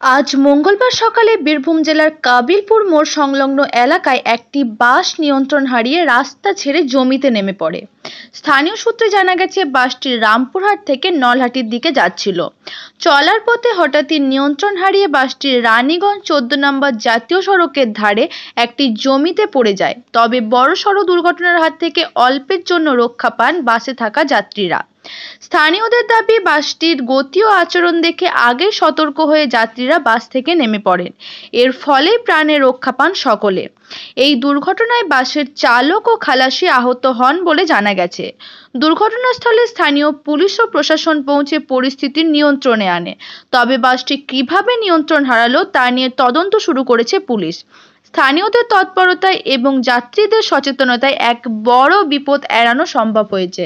আজ মঙ্গলবার সকালে বীরভূম জেলার কাবিলপুর মোড় সংলগ্ন এলাকায় একটি বাস নিয়ন্ত্রণ হারিয়ে রাস্তা ছেড়ে জমিতে নেমে পড়ে। স্থানীয় সূত্রে জানা গেছে, বাসটি রামপুরহাট থেকে নলহাটির দিকে যাচ্ছিল। চলার পথে হঠাৎই নিয়ন্ত্রণ হারিয়ে বাসটি রানীগঞ্জ 14 নম্বর জাতীয় সড়কের ধারে একটি জমিতে পড়ে যায়। তবে বড়সড় দুর্ঘটনার হাত থেকে অল্পের জন্য রক্ষা পান বাসে থাকা যাত্রীরা। স্থানীয়দের দাবি, বাসটির গতি ও আচরণ দেখে আগেই সতর্ক হয়ে যাত্রীরা বাস থেকে নেমে পড়েন। এর ফলে প্রাণে রক্ষা পান সকলে। এই দুর্ঘটনায় বাসের চালক ও খালাসি আহত হন বলে জানা গেছে। দুর্ঘটনাস্থলে স্থানীয় পুলিশ ও প্রশাসন পৌঁছে পরিস্থিতি নিয়ন্ত্রণে আনে। তবে বাসটি কিভাবে নিয়ন্ত্রণ হারালো তা নিয়ে তদন্ত শুরু করেছে পুলিশ। স্থানীয়দের তৎপরতায় এবং যাত্রীদের সচেতনতায় এক বড় বিপদ এড়ানো সম্ভব হয়েছে।